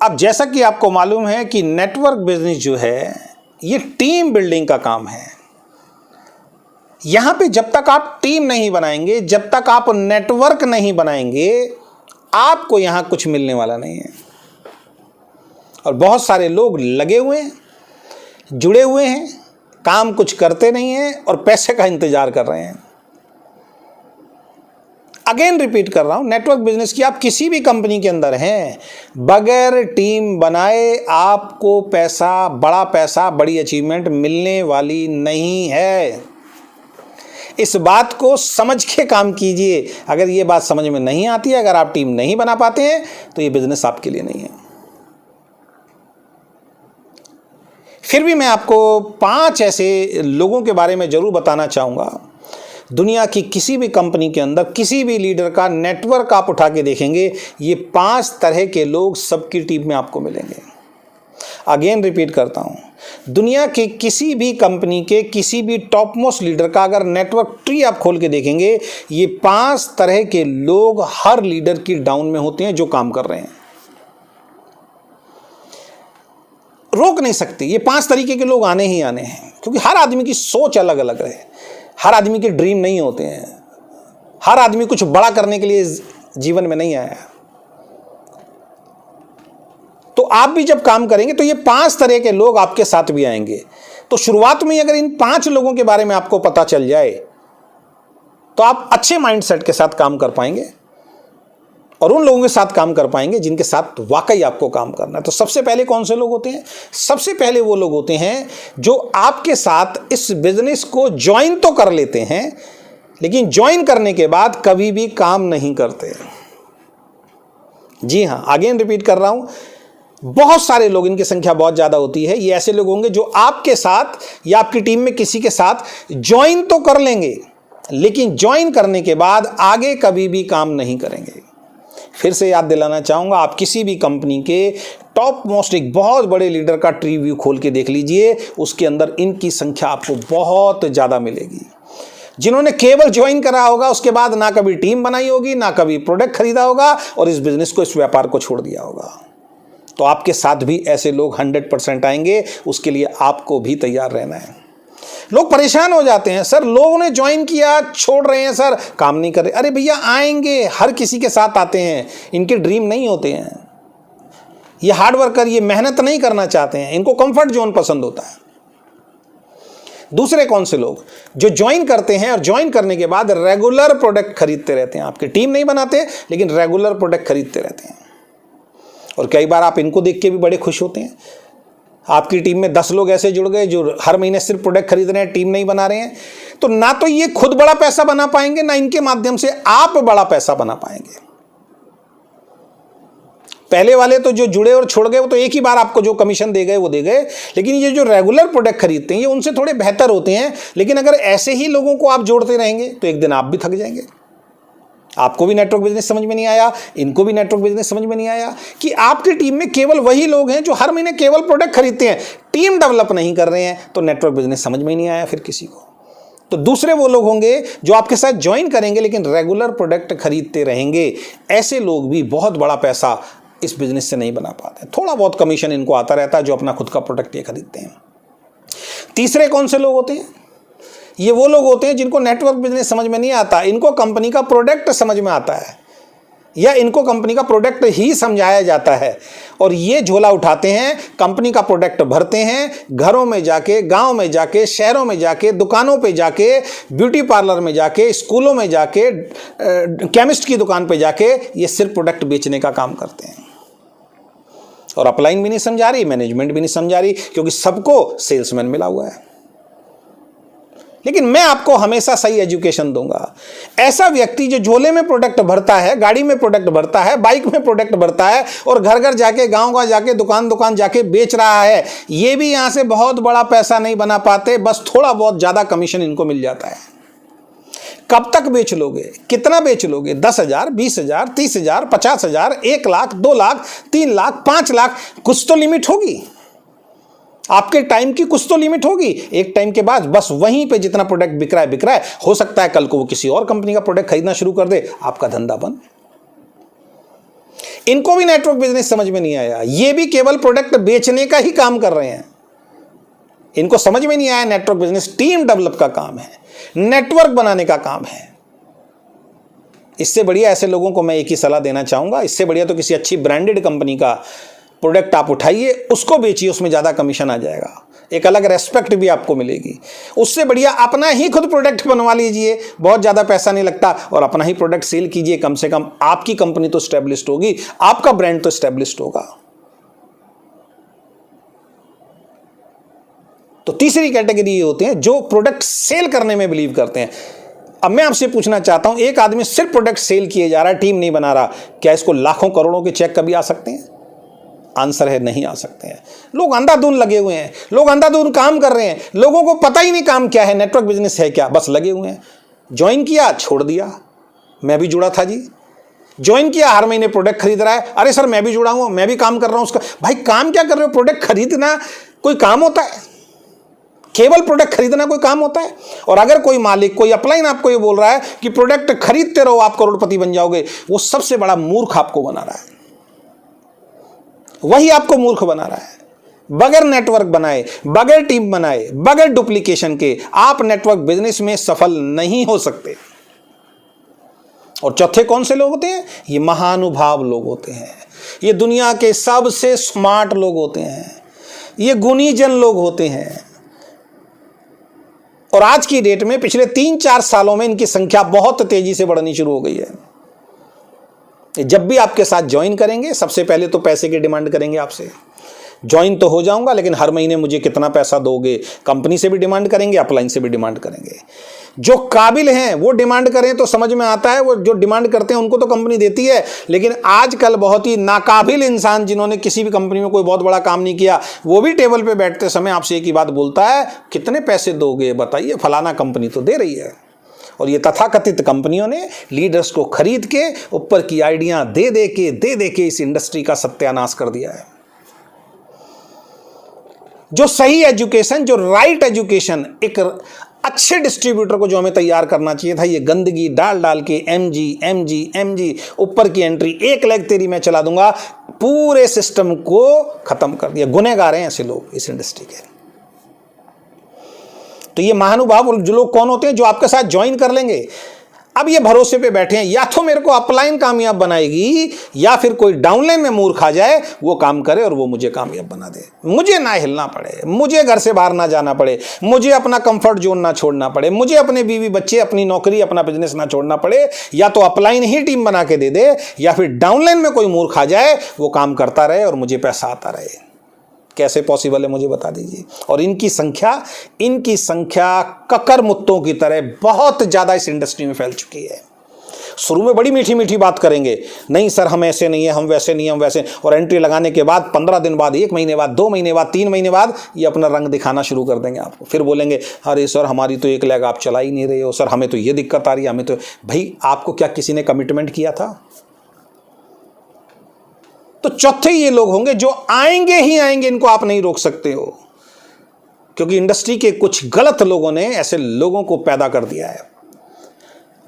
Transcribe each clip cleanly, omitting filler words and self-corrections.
अब जैसा कि आपको मालूम है कि नेटवर्क बिजनेस जो है ये टीम बिल्डिंग का काम है। यहां पे जब तक आप टीम नहीं बनाएंगे, जब तक आप नेटवर्क नहीं बनाएंगे, आपको यहां कुछ मिलने वाला नहीं है। और बहुत सारे लोग लगे हुए हैं, जुड़े हुए हैं, काम कुछ करते नहीं हैं और पैसे का इंतजार कर रहे हैं। अगेन रिपीट कर रहा हूं, नेटवर्क बिजनेस की आप किसी भी कंपनी के अंदर हैं, बगैर टीम बनाए आपको पैसा, बड़ा पैसा, बड़ी अचीवमेंट मिलने वाली नहीं है। इस बात को समझ के काम कीजिए। अगर ये बात समझ में नहीं आती है, अगर आप टीम नहीं बना पाते हैं, तो ये बिजनेस आपके लिए नहीं है। फिर भी मैं आपको 5 ऐसे लोगों के बारे में जरूर बताना चाहूंगा। दुनिया की किसी भी कंपनी के अंदर किसी भी लीडर का नेटवर्क आप उठा के देखेंगे, ये 5 तरह के लोग सबकी टीम में आपको मिलेंगे। अगेन रिपीट करता हूं, दुनिया के किसी भी कंपनी के किसी भी टॉप मोस्ट लीडर का अगर नेटवर्क ट्री आप खोल के देखेंगे, ये 5 तरह के लोग हर लीडर की डाउन में होते हैं जो काम कर रहे हैं। रोक नहीं सकते, ये 5 तरीके के लोग आने ही आने हैं, क्योंकि हर आदमी की सोच अलग अलग है, हर आदमी के ड्रीम नहीं होते हैं, हर आदमी कुछ बड़ा करने के लिए जीवन में नहीं आया। तो आप भी जब काम करेंगे तो ये 5 तरह के लोग आपके साथ भी आएंगे। तो शुरुआत में अगर इन 5 लोगों के बारे में आपको पता चल जाए तो आप अच्छे माइंडसेट के साथ काम कर पाएंगे और उन लोगों के साथ काम कर पाएंगे जिनके साथ वाकई आपको काम करना है। तो सबसे पहले कौन से लोग होते हैं? सबसे पहले वो लोग होते हैं जो आपके साथ इस बिजनेस को ज्वाइन तो कर लेते हैं, लेकिन ज्वाइन करने के बाद कभी भी काम नहीं करते। जी हां, अगेन रिपीट कर रहा हूं, बहुत सारे लोग, इनकी संख्या बहुत ज्यादा होती है, ये ऐसे लोग होंगे जो आपके साथ या आपकी टीम में किसी के साथ ज्वाइन तो कर लेंगे, लेकिन ज्वाइन करने के बाद आगे कभी भी काम नहीं करेंगे। फिर से याद दिलाना चाहूंगा, आप किसी भी कंपनी के टॉप मोस्ट एक बहुत बड़े लीडर का ट्री व्यू खोल के देख लीजिए, उसके अंदर इनकी संख्या आपको बहुत ज्यादा मिलेगी। जिन्होंने केवल ज्वाइन करा होगा, उसके बाद ना कभी टीम बनाई होगी, ना कभी प्रोडक्ट खरीदा होगा और इस बिजनेस को, इस व्यापार को छोड़ दिया होगा। तो आपके साथ भी ऐसे लोग 100% आएंगे, उसके लिए आपको भी तैयार रहना है। लोग परेशान हो जाते हैं, सर लोगों ने ज्वाइन किया, छोड़ रहे हैं, सर काम नहीं कर रहे। अरे भैया, आएंगे, हर किसी के साथ आते हैं, इनके ड्रीम नहीं होते हैं, ये हार्ड वर्कर, ये मेहनत नहीं करना चाहते हैं, इनको कंफर्ट जोन पसंद होता है। दूसरे कौन से लोग? जो ज्वाइन करते हैं और ज्वाइन करने के बाद रेगुलर प्रोडक्ट खरीदते रहते हैं। आपकी टीम नहीं बनाते, लेकिन रेगुलर प्रोडक्ट खरीदते रहते हैं। और कई बार आप इनको देख के भी बड़े खुश होते हैं। आपकी टीम में 10 लोग ऐसे जुड़ गए जो हर महीने सिर्फ प्रोडक्ट खरीद रहे हैं, टीम नहीं बना रहे हैं, तो ना तो ये खुद बड़ा पैसा बना पाएंगे, ना इनके माध्यम से आप बड़ा पैसा बना पाएंगे। पहले वाले तो जो जुड़े और छोड़ गए, वो तो एक ही बार आपको जो कमीशन दे गए वो दे गए, लेकिन ये जो रेगुलर प्रोडक्ट खरीदते हैं ये उनसे थोड़े बेहतर होते हैं। लेकिन अगर ऐसे ही लोगों को आप जोड़ते रहेंगे तो एक दिन आप भी थक जाएंगे। आपको भी नेटवर्क बिजनेस समझ में नहीं आया, इनको भी नेटवर्क बिजनेस समझ में नहीं आया कि आपकी टीम में केवल वही लोग हैं जो हर महीने केवल प्रोडक्ट खरीदते हैं, टीम डेवलप नहीं कर रहे हैं, तो नेटवर्क बिजनेस समझ में ही नहीं आया फिर किसी को। तो दूसरे वो लोग होंगे जो आपके साथ ज्वाइन करेंगे लेकिन रेगुलर प्रोडक्ट खरीदते रहेंगे। ऐसे लोग भी बहुत बड़ा पैसा इस बिजनेस से नहीं बना पाते, थोड़ा बहुत कमीशन इनको आता रहता है जो अपना खुद का प्रोडक्ट ये खरीदते हैं। तीसरे कौन से लोग होते हैं? ये वो लोग होते हैं जिनको नेटवर्क बिजनेस समझ में नहीं आता, इनको कंपनी का प्रोडक्ट समझ में आता है या इनको कंपनी का प्रोडक्ट ही समझाया जाता है और ये झोला उठाते हैं, कंपनी का प्रोडक्ट भरते हैं, घरों में जाके, गांव में जाके, शहरों में जाके, दुकानों पे जाके, ब्यूटी पार्लर में जाके, स्कूलों में जाके, केमिस्ट की दुकान पे जाके ये सिर्फ प्रोडक्ट बेचने का काम करते हैं। और अपलाइन भी नहीं समझा रही, मैनेजमेंट भी नहीं समझा रही, क्योंकि सबको सेल्समैन मिला हुआ है। लेकिन मैं आपको हमेशा सही एजुकेशन दूंगा। ऐसा व्यक्ति जो झोले में प्रोडक्ट भरता है, गाड़ी में प्रोडक्ट भरता है, बाइक में प्रोडक्ट भरता है और घर घर जाके, गांव-गांव जाके, दुकान जाके बेच रहा है, ये भी यहां से बहुत बड़ा पैसा नहीं बना पाते, बस थोड़ा बहुत ज्यादा कमीशन इनको मिल जाता है। कब तक बेच लोगे? कितना बेच लोगे? 10,000, 20,000, 30,000, 50,000, 1 लाख, 2 लाख, 3 लाख, 5 लाख? कुछ तो लिमिट होगी, आपके टाइम की कुछ तो लिमिट होगी। एक टाइम के बाद बस वहीं पे जितना प्रोडक्ट बिक रहा है, हो सकता है कल को वो किसी और कंपनी का प्रोडक्ट खरीदना शुरू कर दे, आपका धंधा बंद। इनको भी नेटवर्क बिजनेस समझ में नहीं आया, ये भी केवल प्रोडक्ट बेचने का ही काम कर रहे हैं। इनको समझ में नहीं आया नेटवर्क बिजनेस टीम डेवलप का काम है, नेटवर्क बनाने का काम है। इससे बढ़िया ऐसे लोगों को मैं एक ही सलाह देना चाहूंगा, इससे बढ़िया तो किसी अच्छी ब्रांडेड कंपनी का प्रोडक्ट आप उठाइए, उसको बेचिए, उसमें ज़्यादा कमीशन आ जाएगा, एक अलग रेस्पेक्ट भी आपको मिलेगी। उससे बढ़िया अपना ही खुद प्रोडक्ट बनवा लीजिए, बहुत ज़्यादा पैसा नहीं लगता, और अपना ही प्रोडक्ट सेल कीजिए। कम से कम आपकी कंपनी तो स्टैब्लिश्ड होगी, आपका ब्रांड तो स्टैब्लिश्ड होगा। तो तीसरी कैटेगरी ये होते हैं जो प्रोडक्ट सेल करने में बिलीव करते हैं। अब मैं आपसे पूछना चाहता हूं, एक आदमी सिर्फ प्रोडक्ट सेल किए जा रहा है, टीम नहीं बना रहा, क्या इसको लाखों करोड़ों के चेक कभी आ सकते हैं? आंसर है नहीं आ सकते हैं। लोग अंधाधुंध लगे हुए हैं, लोग अंधाधुंध काम कर रहे हैं, लोगों को पता ही नहीं काम क्या है, नेटवर्क बिजनेस है क्या, बस लगे हुए हैं। ज्वाइन किया, छोड़ दिया। मैं भी जुड़ा था जी, ज्वाइन किया, हर महीने प्रोडक्ट खरीद रहा है, अरे सर मैं भी जुड़ा हूं, मैं भी काम कर रहा हूं उसका। भाई काम क्या कर रहे हो? प्रोडक्ट खरीदना कोई काम होता है? केवल प्रोडक्ट खरीदना कोई काम होता है? और अगर कोई मालिक, कोई अपलाइन आपको ये बोल रहा है कि प्रोडक्ट खरीदते रहो आप करोड़पति बन जाओगे, वो सबसे बड़ा मूर्ख आपको बना रहा है, वही आपको मूर्ख बना रहा है। बगैर नेटवर्क बनाए, बगैर टीम बनाए, बगैर डुप्लीकेशन के आप नेटवर्क बिजनेस में सफल नहीं हो सकते। और चौथे कौन से लोग होते हैं? ये महानुभाव लोग होते हैं, ये दुनिया के सबसे स्मार्ट लोग होते हैं, ये गुणीजन लोग होते हैं। और आज की डेट में पिछले 3-4 सालों में इनकी संख्या बहुत तेजी से बढ़नी शुरू हो गई है। जब भी आपके साथ ज्वाइन करेंगे, सबसे पहले तो पैसे की डिमांड करेंगे आपसे। ज्वाइन तो हो जाऊंगा, लेकिन हर महीने मुझे कितना पैसा दोगे? कंपनी से भी डिमांड करेंगे, अपलाइन से भी डिमांड करेंगे। जो काबिल हैं वो डिमांड करें तो समझ में आता है, वो जो डिमांड करते हैं उनको तो कंपनी देती है। लेकिन आजकल बहुत ही नाकाबिल इंसान, जिन्होंने किसी भी कंपनी में कोई बहुत बड़ा काम नहीं किया, वो भी टेबल पे बैठते समय आपसे एक ही बात बोलता है, कितने पैसे दोगे बताइए, फलाना कंपनी तो दे रही है। और ये तथाकथित कंपनियों ने लीडर्स को खरीद के ऊपर की आइडिया दे दे के इस इंडस्ट्री का सत्यानाश कर दिया है। जो सही एजुकेशन, जो राइट एजुकेशन, एक अच्छे डिस्ट्रीब्यूटर को जो हमें तैयार करना चाहिए था, ये गंदगी डाल के एमजी ऊपर की एंट्री, 1 लाख तेरी मैं चला दूंगा, पूरे सिस्टम को खत्म कर दिया। गुनहगार हैं ऐसे लोग इस इंडस्ट्री के। तो ये महानुभाव जो लोग कौन होते हैं? जो आपके साथ ज्वाइन कर लेंगे, अब ये भरोसे पे बैठे हैं, या तो मेरे को अपलाइन कामयाब बनाएगी, या फिर कोई डाउनलाइन में मूर्ख आ जाए, वो काम करे और वो मुझे कामयाब बना दे, मुझे ना हिलना पड़े, मुझे घर से बाहर ना जाना पड़े, मुझे अपना कंफर्ट जोन ना छोड़ना पड़े, मुझे अपने बीवी बच्चे, अपनी नौकरी, अपना बिजनेस ना छोड़ना पड़े। या तो अपलाइन ही टीम बना के दे दे, या फिर डाउनलाइन में कोई मूर्ख आ जाए, वो काम करता रहे और मुझे पैसा आता रहे। कैसे पॉसिबल है मुझे बता दीजिए। और इनकी संख्या ककर मुत्तों की तरह बहुत ज़्यादा इस इंडस्ट्री में फैल चुकी है। शुरू में बड़ी मीठी मीठी बात करेंगे, नहीं सर हम ऐसे नहीं है, हम वैसे नहीं, हम वैसे, और एंट्री लगाने के बाद 15 दिन बाद, 1 महीने बाद, 2 महीने बाद, 3 महीने बाद ये अपना रंग दिखाना शुरू कर देंगे आपको। फिर बोलेंगे अरे सर हमारी तो 1 लाख आप चला ही नहीं रहे हो, सर हमें तो ये दिक्कत आ रही है, हमें तो। भाई आपको क्या किसी ने कमिटमेंट किया था? तो चौथे ये लोग होंगे जो आएंगे ही आएंगे, इनको आप नहीं रोक सकते हो, क्योंकि इंडस्ट्री के कुछ गलत लोगों ने ऐसे लोगों को पैदा कर दिया है,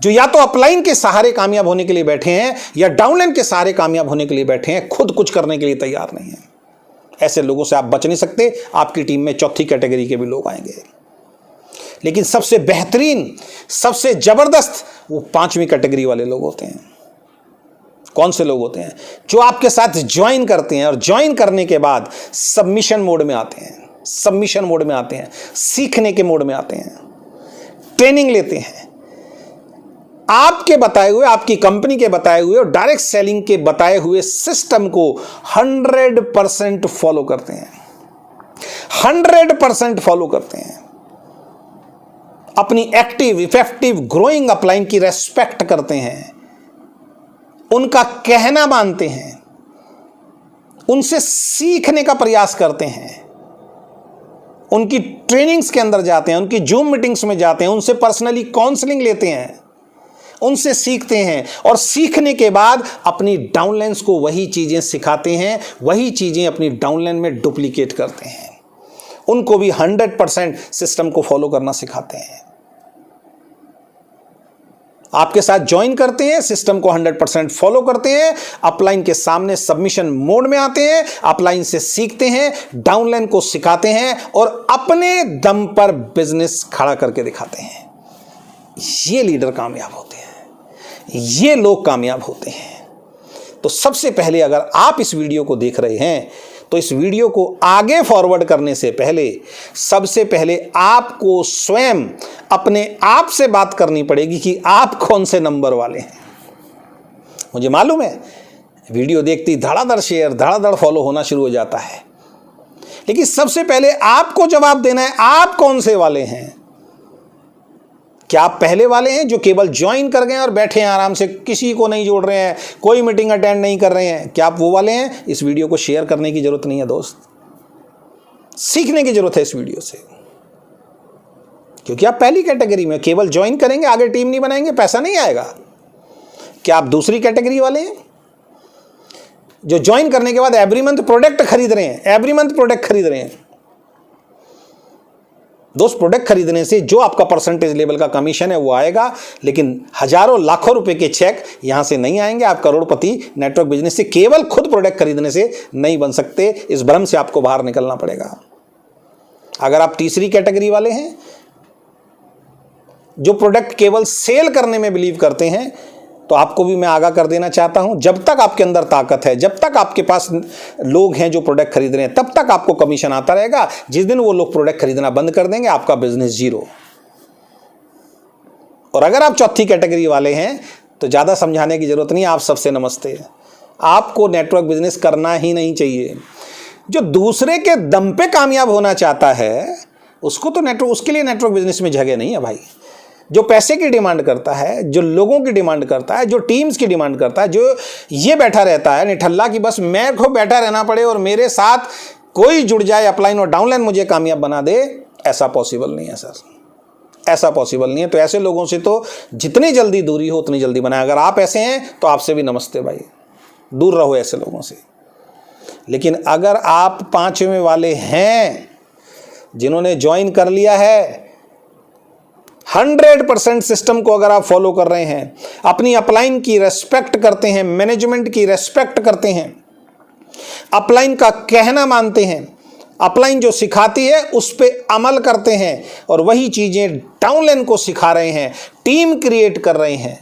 जो या तो अपलाइन के सहारे कामयाब होने के लिए बैठे हैं, या डाउनलाइन के सहारे कामयाब होने के लिए बैठे हैं, खुद कुछ करने के लिए तैयार नहीं है। ऐसे लोगों से आप बच नहीं सकते। आपकी टीम में चौथी कैटेगरी के भी लोग आएंगे। लेकिन सबसे बेहतरीन, सबसे जबरदस्त वो 5वीं कैटेगरी वाले लोग होते हैं। कौन से लोग होते हैं? जो आपके साथ ज्वाइन करते हैं और ज्वाइन करने के बाद सबमिशन मोड में आते हैं, सबमिशन मोड में आते हैं, सीखने के मोड में आते हैं, ट्रेनिंग लेते हैं, आपके बताए हुए, आपकी कंपनी के बताए हुए और डायरेक्ट सेलिंग के बताए हुए सिस्टम को 100% फॉलो करते हैं, 100% फॉलो करते हैं। अपनी एक्टिव, इफेक्टिव, ग्रोइंग अपलाइन की रेस्पेक्ट करते हैं, उनका कहना मानते हैं, उनसे सीखने का प्रयास करते हैं, उनकी ट्रेनिंग्स के अंदर जाते हैं, उनकी जूम मीटिंग्स में जाते हैं, उनसे पर्सनली काउंसलिंग लेते हैं, उनसे सीखते हैं, और सीखने के बाद अपनी डाउनलाइंस को वही चीज़ें सिखाते हैं, वही चीज़ें अपनी डाउनलाइन में डुप्लीकेट करते हैं, उनको भी 100% सिस्टम को फॉलो करना सिखाते हैं। आपके साथ ज्वाइन करते हैं, सिस्टम को 100% फॉलो करते हैं, अपलाइन के सामने सबमिशन मोड में आते हैं, अपलाइन से सीखते हैं, डाउनलाइन को सिखाते हैं और अपने दम पर बिजनेस खड़ा करके दिखाते हैं। ये लीडर कामयाब होते हैं, ये लोग कामयाब होते हैं। तो सबसे पहले अगर आप इस वीडियो को देख रहे हैं तो इस वीडियो को आगे फॉरवर्ड करने से पहले सबसे पहले आपको स्वयं अपने आप से बात करनी पड़ेगी कि आप कौन से नंबर वाले हैं। मुझे मालूम है वीडियो देखते ही धड़ाधड़ शेयर, धड़ाधड़ फॉलो होना शुरू हो जाता है, लेकिन सबसे पहले आपको जवाब देना है आप कौन से वाले हैं। क्या आप पहले वाले हैं जो केवल ज्वाइन कर गए और बैठे हैं आराम से, किसी को नहीं जोड़ रहे हैं, कोई मीटिंग अटेंड नहीं कर रहे हैं? क्या आप वो वाले हैं? इस वीडियो को शेयर करने की जरूरत नहीं है दोस्त, सीखने की जरूरत है इस वीडियो से, क्योंकि आप पहली कैटेगरी में केवल ज्वाइन करेंगे, आगे टीम नहीं बनाएंगे, पैसा नहीं आएगा। क्या आप दूसरी कैटेगरी वाले हैं जो ज्वाइन करने के बाद एवरी मंथ प्रोडक्ट खरीद रहे हैं, एवरी मंथ प्रोडक्ट खरीद रहे हैं? दोस्त, प्रोडक्ट खरीदने से जो आपका परसेंटेज लेवल का कमीशन है वो आएगा, लेकिन हजारों लाखों रुपए के चेक यहां से नहीं आएंगे। आप करोड़पति नेटवर्क बिजनेस से केवल खुद प्रोडक्ट खरीदने से नहीं बन सकते। इस भ्रम से आपको बाहर निकलना पड़ेगा। अगर आप तीसरी कैटेगरी वाले हैं जो प्रोडक्ट केवल सेल करने में बिलीव करते हैं, तो आपको भी मैं आगाह कर देना चाहता हूं, जब तक आपके अंदर ताकत है, जब तक आपके पास लोग हैं जो प्रोडक्ट खरीद रहे हैं, तब तक आपको कमीशन आता रहेगा। जिस दिन वो लोग प्रोडक्ट खरीदना बंद कर देंगे, आपका बिजनेस जीरो। और अगर आप चौथी कैटेगरी वाले हैं तो ज़्यादा समझाने की जरूरत नहीं, आप सबसे नमस्ते। आपको नेटवर्क बिजनेस करना ही नहीं चाहिए। जो दूसरे के दम पे कामयाब होना चाहता है उसको तो नेटवर्क, उसके लिए नेटवर्क बिजनेस में जगह नहीं है भाई। जो पैसे की डिमांड करता है, जो लोगों की डिमांड करता है, जो टीम्स की डिमांड करता है, जो ये बैठा रहता है निठल्ला कि बस मेरे को बैठा रहना पड़े और मेरे साथ कोई जुड़ जाए, अपलाइन और डाउनलाइन मुझे कामयाब बना दे, ऐसा पॉसिबल नहीं है सर, ऐसा पॉसिबल नहीं है। तो ऐसे लोगों से तो जितनी जल्दी दूरी हो उतनी जल्दी बनाए। अगर आप ऐसे हैं तो आपसे भी नमस्ते भाई, दूर रहो ऐसे लोगों से। लेकिन अगर आप 5वें वाले हैं जिन्होंने ज्वाइन कर लिया है, 100% सिस्टम को अगर आप फॉलो कर रहे हैं, अपनी अपलाइन की रेस्पेक्ट करते हैं, मैनेजमेंट की रेस्पेक्ट करते हैं, अपलाइन का कहना मानते हैं, अपलाइन जो सिखाती है उस पे अमल करते हैं और वही चीजें डाउनलाइन को सिखा रहे हैं, टीम क्रिएट कर रहे हैं,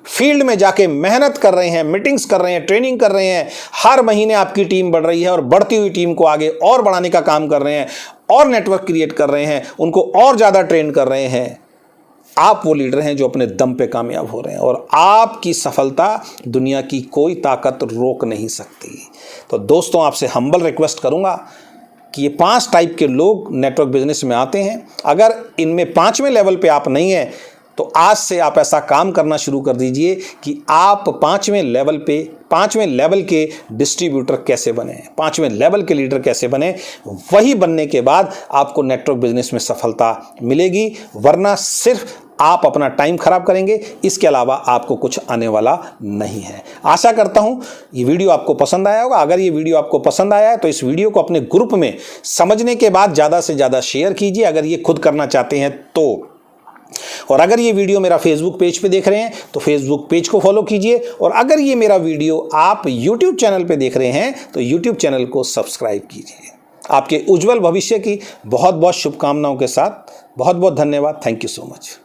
फील्ड में जाके मेहनत कर रहे हैं, मीटिंग्स कर रहे हैं, ट्रेनिंग कर रहे हैं, हर महीने आपकी टीम बढ़ रही है और बढ़ती हुई टीम को आगे और बढ़ाने का काम कर रहे हैं और नेटवर्क क्रिएट कर रहे हैं, उनको और ज़्यादा ट्रेन कर रहे हैं। आप वो लीडर हैं जो अपने दम पे कामयाब हो रहे हैं और आपकी सफलता दुनिया की कोई ताकत रोक नहीं सकती। तो दोस्तों, आपसे हम्बल रिक्वेस्ट करूंगा कि ये 5 टाइप के लोग नेटवर्क बिजनेस में आते हैं। अगर इनमें 5वें लेवल पे आप नहीं हैं तो आज से आप ऐसा काम करना शुरू कर दीजिए कि आप 5वें लेवल के डिस्ट्रीब्यूटर कैसे बने, 5वें लेवल के लीडर कैसे बने। वही बनने के बाद आपको नेटवर्क बिजनेस में सफलता मिलेगी, वरना सिर्फ आप अपना टाइम खराब करेंगे, इसके अलावा आपको कुछ आने वाला नहीं है। आशा करता हूं ये वीडियो आपको पसंद आया होगा। अगर ये वीडियो आपको पसंद आया है तो इस वीडियो को अपने ग्रुप में समझने के बाद ज़्यादा से ज़्यादा शेयर कीजिए, अगर ये खुद करना चाहते हैं तो। और अगर ये वीडियो मेरा फेसबुक पेज पे देख रहे हैं तो फेसबुक पेज को फॉलो कीजिए, और अगर ये मेरा वीडियो आप यूट्यूब चैनल पे देख रहे हैं तो यूट्यूब चैनल को सब्सक्राइब कीजिए। आपके उज्जवल भविष्य की बहुत बहुत शुभकामनाओं के साथ बहुत बहुत धन्यवाद। Thank you so much.